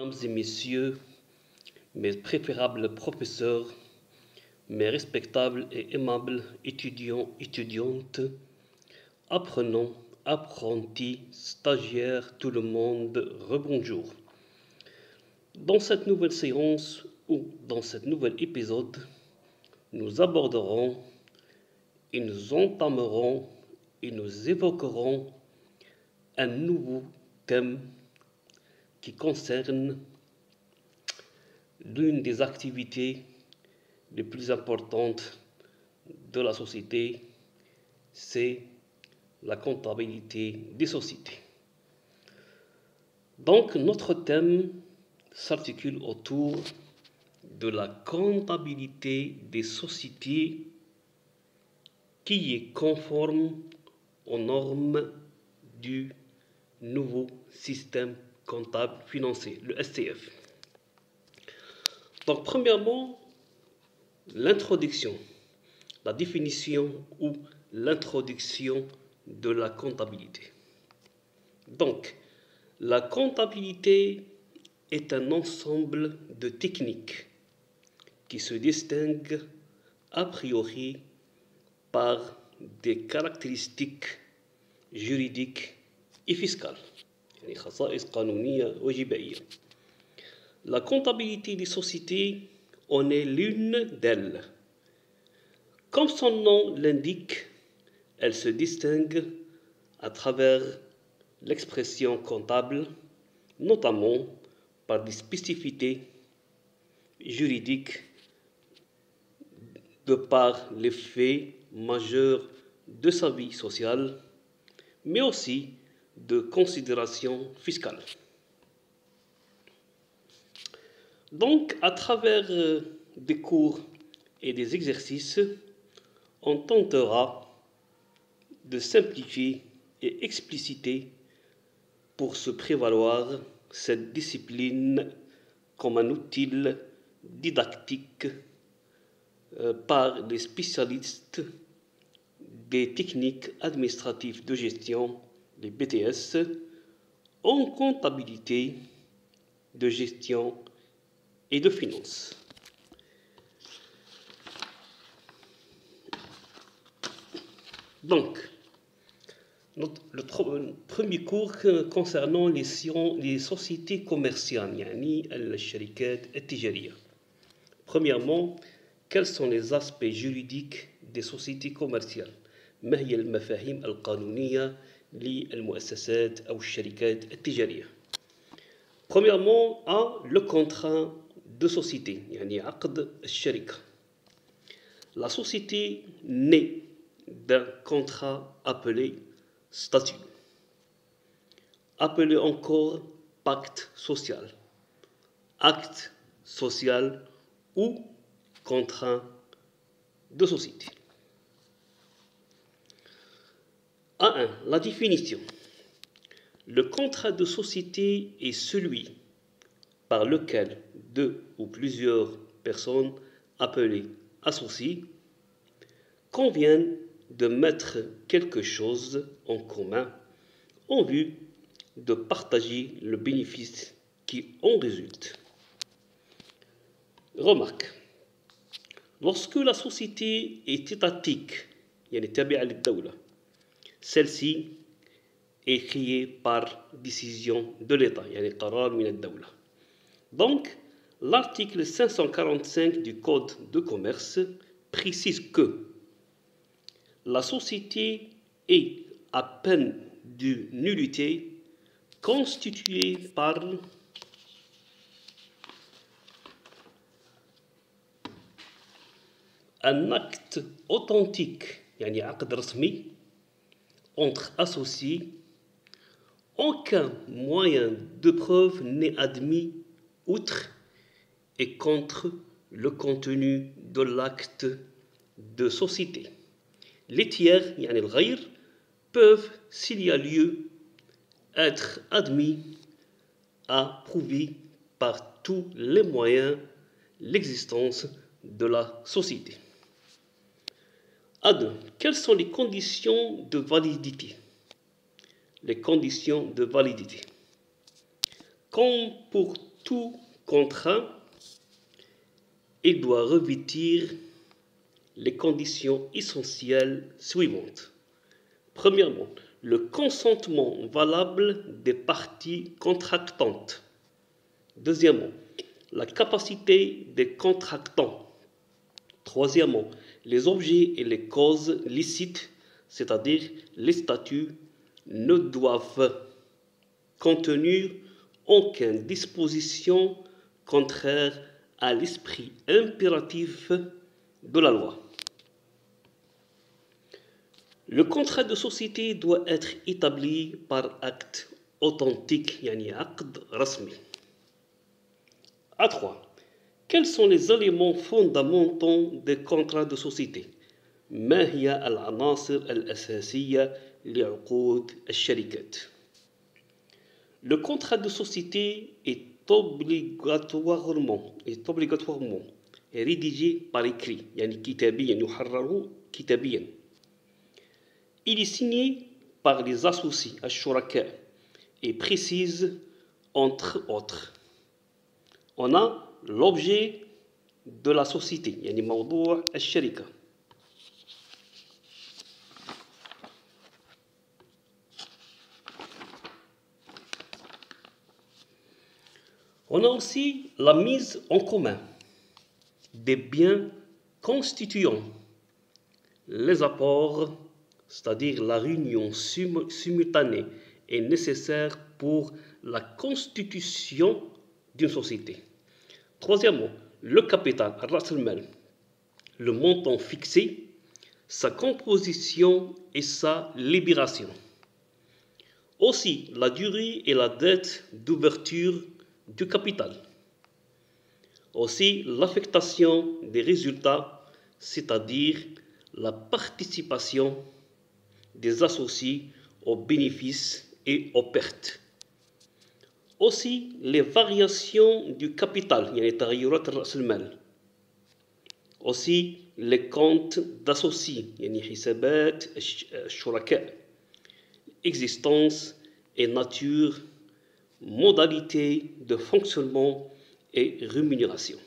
Mesdames et messieurs, mes préférables professeurs, mes respectables et aimables étudiants, étudiantes, apprenants, apprentis, stagiaires, tout le monde, rebonjour. Dans cette nouvelle séance ou dans cet nouvel épisode, nous aborderons et nous entamerons et nous évoquerons un nouveau thème qui concerne l'une des activités les plus importantes de la société, c'est la comptabilité des sociétés. Donc notre thème s'articule autour de la comptabilité des sociétés qui est conforme aux normes du nouveau système comptable financier, le SCF. Donc premièrement, l'introduction, la définition ou l'introduction de la comptabilité. Donc, la comptabilité est un ensemble de techniques qui se distinguent a priori par des caractéristiques juridiques et fiscales. La comptabilité des sociétés en est l'une d'elles. Comme son nom l'indique, elle se distingue à travers l'expression comptable, notamment par des spécificités juridiques de par les faits majeurs de sa vie sociale, mais aussi de considérations fiscales. Donc, à travers des cours et des exercices, on tentera de simplifier et expliciter pour se prévaloir cette discipline comme un outil didactique par les spécialistes des techniques administratives de gestion, les BTS, en comptabilité, de gestion et de finance. Donc, le premier cours concernant les sociétés commerciales, يعني الشركات التجارية. Premièrement, quels sont les aspects juridiques des sociétés commerciales؟ ما هي المفاهيم القانونية للمؤسسات أو الشركات التجارية؟ Premièrement, le contrat de société, يعني عقد الشركة. La société naît d'un contrat appelé statut, appelé encore pacte social, acte social ou contrat de société. A1. La définition. Le contrat de société est celui par lequel deux ou plusieurs personnes appelées associés conviennent de mettre quelque chose en commun en vue de partager le bénéfice qui en résulte. Remarque, lorsque la société est étatique, celle-ci est créée par décision de l'État, Donc, l'article 545 du Code de commerce précise que la société est, à peine de nullité, constituée par un acte authentique, يعني عقد رسمي, entre associés. Aucun moyen de preuve n'est admis outre et contre le contenu de l'acte de société. Les tiers, يعني الغير, peuvent, s'il y a lieu, être admis à prouver par tous les moyens l'existence de la société. A2. Quelles sont les conditions de validité? Les conditions de validité. Comme pour tout contrat, il doit revêtir les conditions essentielles suivantes. Premièrement, le consentement valable des parties contractantes. Deuxièmement, la capacité des contractants. Troisièmement, les objets et les causes licites, c'est-à-dire les statuts, ne doivent contenir aucune disposition contraire à l'esprit impératif de la loi. Le contrat de société doit être établi par acte authentique, yani aqd rasmi. A3. Quels sont les éléments fondamentaux des contrats de société؟ ما هي العناصر الأساسية لعقود الشركات؟ Le contrat de société est obligatoirement rédigé par écrit, يعني كتابيا يحرر كتابيا. Il est signé par les associés, الشركاء, et précise entre autres. On a l'objet de la société, يعني موضوع الشركة. On a aussi la mise en commun des biens constituant les apports, c'est-à-dire la réunion simultanée est nécessaire pour la constitution d'une société. Troisièmement, le capital, le montant fixé, sa composition et sa libération. Aussi, la durée et la date d'ouverture du capital. Aussi, l'affectation des résultats, c'est-à-dire la participation des associés aux bénéfices et aux pertes. Aussi, les variations du capital, aussi les comptes d'associés, existence et nature, modalités de fonctionnement et rémunération.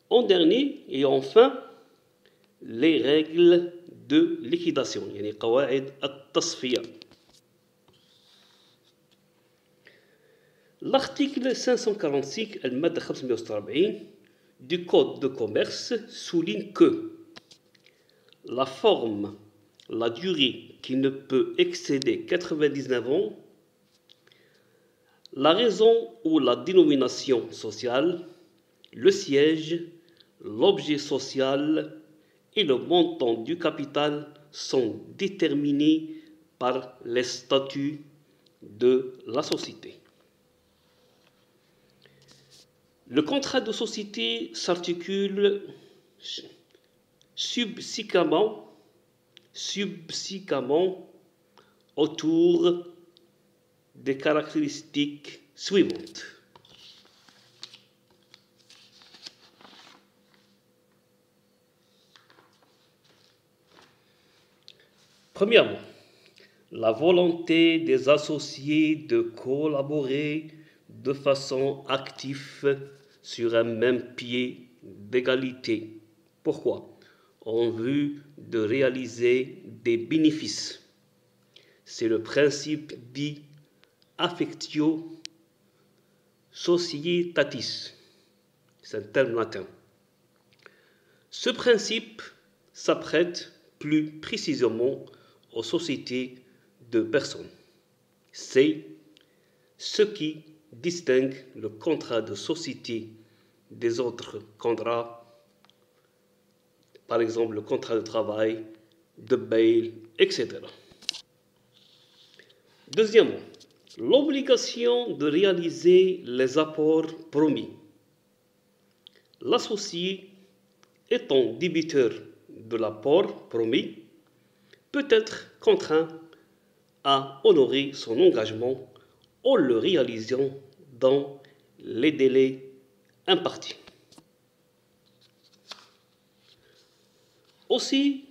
En dernier et enfin, les règles de liquidation, L'article 546 du Code de commerce souligne que la forme, la durée qui ne peut excéder 99 ans, la raison ou la dénomination sociale, le siège, l'objet social et le montant du capital sont déterminés par les statuts de la société. Le contrat de société s'articule subséquemment autour des caractéristiques suivantes. Premièrement, la volonté des associés de collaborer de façon active sur un même pied d'égalité. Pourquoi? En vue de réaliser des bénéfices. C'est le principe dit affectio societatis. C'est un terme latin. Ce principe s'apprête plus précisément aux sociétés de personnes. C'est ce qui distingue le contrat de société des autres contrats, par exemple le contrat de travail, de bail, etc. Deuxièmement, l'obligation de réaliser les apports promis. L'associé étant débiteur de l'apport promis peut être contraint à honorer son engagement en le réalisant dans les délais impartis. Aussi,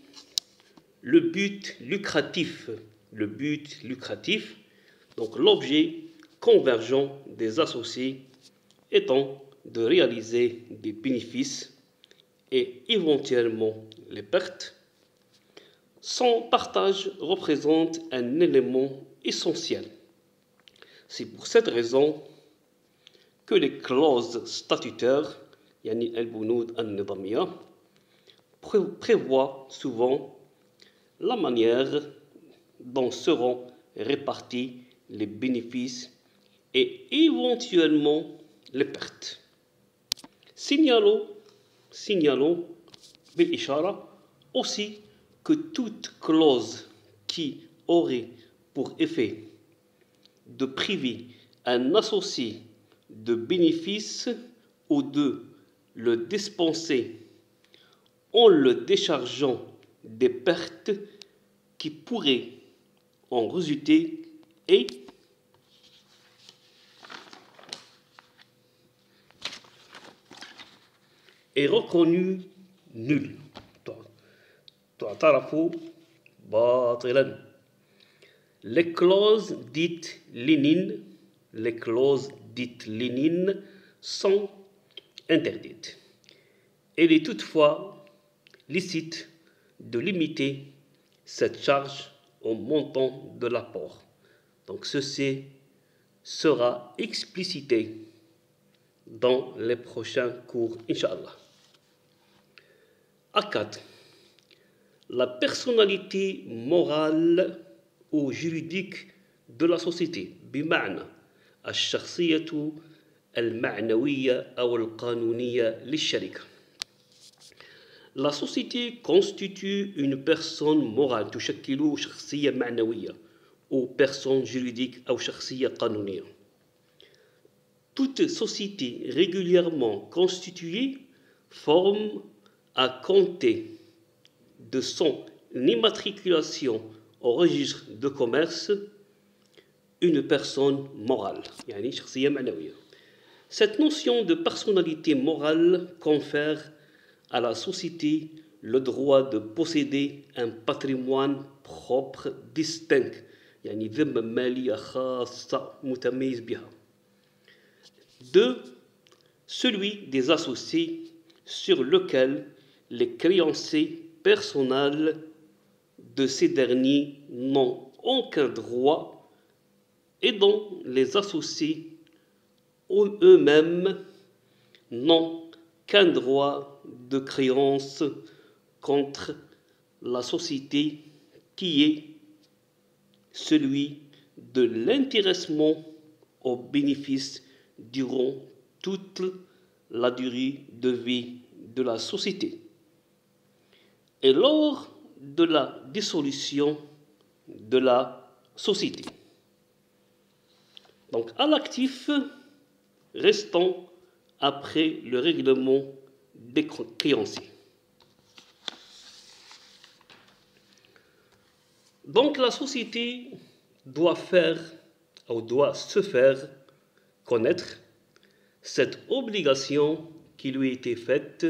le but lucratif, donc l'objet convergent des associés étant de réaliser des bénéfices et éventuellement les pertes. Son partage représente un élément essentiel. C'est pour cette raison que les clauses statutaires, yani al-bunoud al-nidamiyya, prévoient souvent la manière dont seront répartis les bénéfices et éventuellement les pertes. Signalons بالإشارة aussi que toute clause qui aurait pour effet de priver un associé de bénéfices ou de le dispenser en le déchargeant des pertes qui pourraient en résulter est reconnu nul. تعترف باطلا. Les clauses dites lénines sont interdites. Il est toutefois licite de limiter cette charge au montant de l'apport. Donc ceci sera explicité dans les prochains cours, Inch'Allah. A4. La personnalité morale ou juridique de la société, بمعنى الشخصية المعنوية أو القانونية للشركة. La société constitue une personne morale تشكل شخصية معنوية ou personne juridique أو شخصية قانونية. Toute société régulièrement constituée forme à compter de son immatriculation au registre de commerce une personne morale. يعني شخصية معنوية. Cette notion de personnalité morale confère à la société le droit de posséder un patrimoine propre distinct. يعني ذمة مالية خاصة متميز بها. 2. Celui des associés sur lequel les créanciers personnels de ces derniers n'ont aucun droit et dont les associés eux-mêmes n'ont qu'un droit de créance contre la société qui est celui de l'intéressement aux bénéfices durant toute la durée de vie de la société. Et lors de la dissolution de la société. Donc à l'actif restant après le règlement des créanciers. Donc la société doit se faire connaître cette obligation qui lui a été faite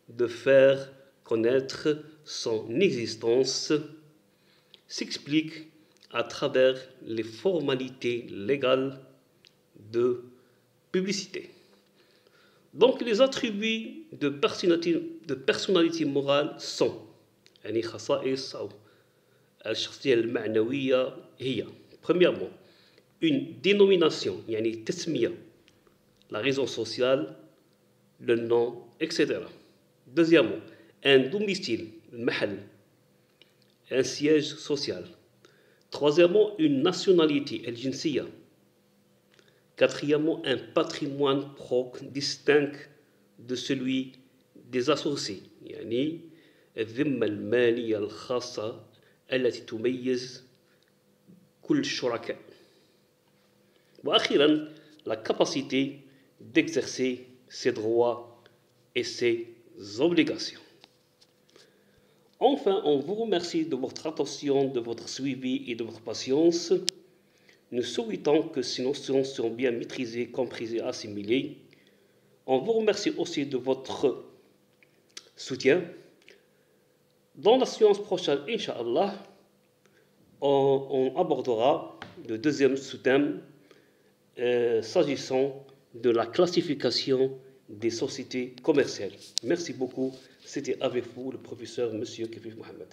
de faire connaître son existence s'explique à travers les formalités légales de publicité. Donc les attributs de personnalité morale sont يعني خصائص أو الشخصية المعنوية هي premièrement une dénomination يعني تسمية la raison sociale le nom etc. Deuxièmement un domicile المحل un siège social. Troisièmement une nationalité الجنسية. Quatrièmement un patrimoine propre distinct de celui des associés يعني الذمة المالية الخاصة التي تميز كل الشركاء. وأخيرا la capacité d'exercer ses droits et ses obligations. Enfin, on vous remercie de votre attention, de votre suivi et de votre patience. Nous souhaitons que ces notions soient bien maîtrisées, comprises et assimilées. On vous remercie aussi de votre soutien. Dans la séance prochaine, Inch'Allah, on abordera le deuxième sous-thème s'agissant de la classification des sociétés commerciales. Merci beaucoup. C'était avec vous le professeur Monsieur Kefif Mohamed.